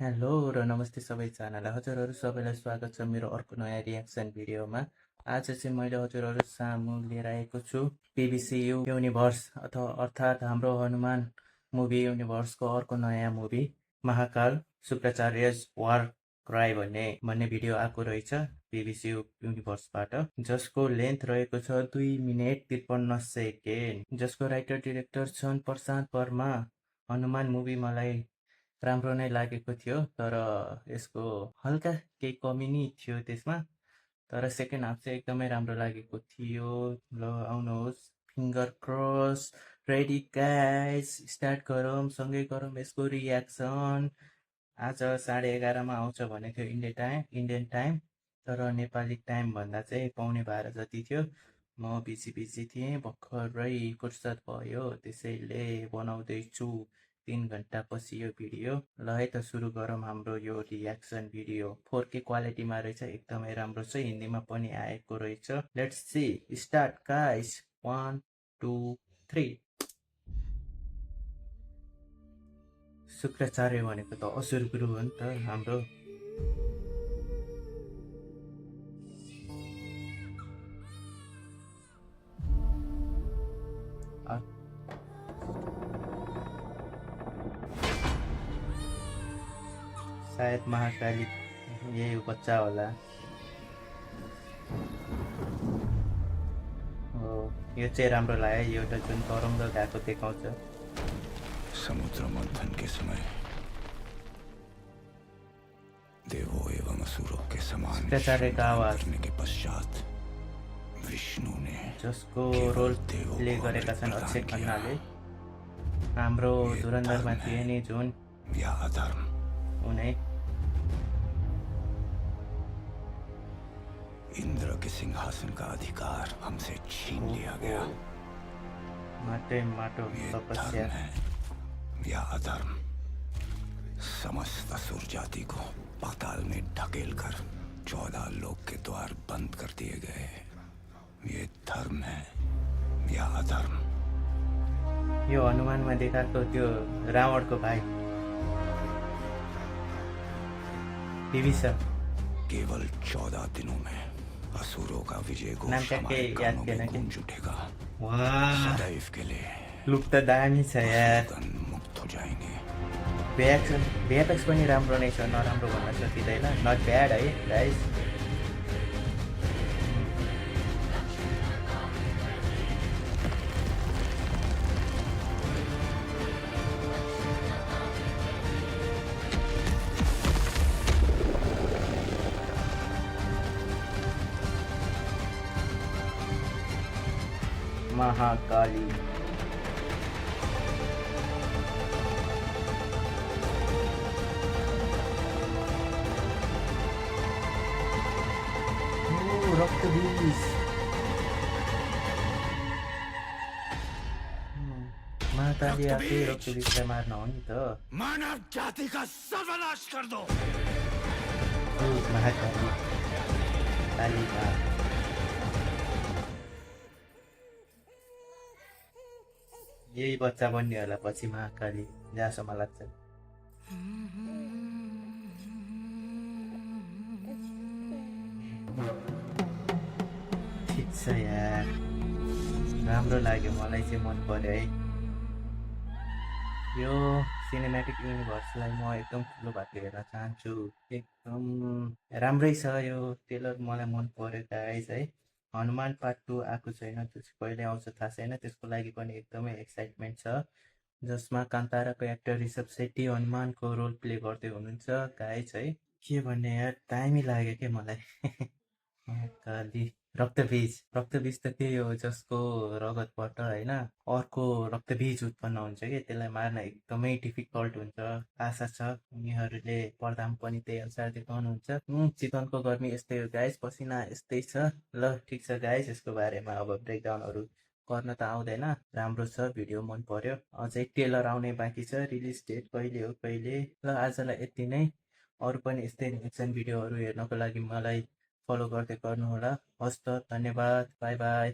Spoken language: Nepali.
हेलो र नमस्ते सबैजनालाई। हजुरहरू सबैलाई स्वागत छ मेरो अर्को नयाँ रियाक्सन भिडियोमा। आज चाहिँ मैले हजुरहरू सामु लिएर आएको छु पिबिसी युनिभर्स अर्थात् हाम्रो हनुमान मुभी युनिभर्सको अर्को नयाँ मुभी महाकाल शुक्राचार्यज वार क्राई भन्ने भिडियो आएको रहेछ पिबिसी युनिभर्सबाट, जसको लेन्थ रहेको छ 2 मिनेट 53 सेकेन्ड, जसको राइटर डिरेक्टर छन् प्रशान्त वर्मा। हनुमान मुभी मलाई राम्रो नै लागेको थियो, तर यसको हल्का केही कमी नै थियो त्यसमा। तर सेकेन्ड हाफ चाहिँ एकदमै राम्रो लागेको थियो। ल आउनुहोस्, finger cross, ready guys, start गरौँ, सँगै गरौँ यसको रियाक्सन। आज 11:30मा आउँछ भनेको इन्डियन टाइम, तर नेपाली टाइम भन्दा चाहिँ 11:15 जति थियो। म बिजी थिएँ, भर्खरै फुर्सद भयो, त्यसैले बनाउँदैछु 3 घन्टापछि यो भिडियो। ल है त सुरु गरौँ हाम्रो यो रियाक्सन भिडियो। 4K क्वालिटीमा रहेछ, एकदमै राम्रो छ, हिन्दीमा पनि आएको रहेछ। Let's see, start guys, 1 2 3। Shukracharya भनेको त असुर गुरु हो नि त हाम्रो। सायद महाकाली यही बच्चा होला। हो, यो चाहिँ राम्रो लाग्यो, एउटा जुन तरङ्ग गएको देखाउँछ। समुद्र मंथन के समय देवों एवं असुरों के समान शुक्राचार्य का श्रमदान आवाज, करने के पश्चात विष्णु ने जसको केवल रोल देवों प्ले को गरेका अमृत छन् प्रदान अक्षय किया। खन्नाले। हाम्रो ये धुरन्धरमा धर्म थिए है नि जुन या अधर्म? उनै। इंद्र के सिंहासन का अधिकार हमसे छीन लिया गया। माटै माटो ये तपस्या। धर्म है या अधर्म? समस्त असुर जाति को पाताल में ढकेल कर 14 लोक के द्वार बंद कर दिए गए। ये धर्म है या अधर्म? यो हनुमानमा देखाएको त्यो रावणको भाइ विभीषण। केवल 14 दिनों में असुरों का विजय नाम घोष ट्याक्कै हमारे याद कानों थिएन में कि। गूंज उठेगा। वाह, सदैव के लिए लुक त दामी छ यार। असुरगण मुक्त हो जाएंगे। VFX पनि राम्रो नै छ, नराम्रो भन्न सकिँदैन। नट ब्याड है गाइस। महाकाली। रक्तबीज। महाकाली आफै रक्तबीजलाई मार्न हो नि त। मानव जाति का सर्वनाश कर दो। महाकाली, काली माँ। यही बच्चा बन्ने होला पछि महाकाली, जहाँसम्म लाग्छ। ठिक छ यार, राम्रो लाग्यो, मलाई चाहिँ मन पर्यो है। यो सिनेमेटिक युनिभर्सलाई म एकदम ठुलो भएको हेर्न चाहन्छु। एकदम राम्रै छ यो ट्रेलर, मलाई मन पर्यो गाइस है। हनुमान पार्ट 2 आएको छैन, त्यो चाहिँ कहिले आउँछ थाहा छैन, त्यसको लागि पनि एकदमै एक्साइटमेन्ट छ। जसमा कान्ताराको एक्टर ऋषभ शेट्टी हनुमानको रोल प्ले गर्दै हुनुहुन्छ गाइस है। के भन्ने यार, दामी लाग्यो क्या मलाई। काली रक्तबीज त त्यही हो जसको रगतबाट होइन अर्को रक्तबीज उत्पन्न हुन्छ कि, त्यसलाई मार्न एकदमै डिफिकल्ट हुन्छ। आशा छ उनीहरूले पर्दामा पनि त्यही अनुसार देखाउनुहुन्छ। चिकनको गर्मी यस्तै हो गाइस, पसिना यस्तै छ। ल ठिक छ गाइस, यसको बारेमा अब ब्रेकडाउनहरू गर्न त आउँदैन। राम्रो छ, भिडियो मन पर्यो। अझै ट्रेलर आउने बाँकी छ, रिलिज डेट कहिले हो कहिले। ल आजलाई यति नै। अरू पनि यस्तै रिएक्सन भिडियोहरू हेर्नको लागि मलाई फलो गर्दै गर्नुहोला। हस्त, धन्यवाद, बाई बाई।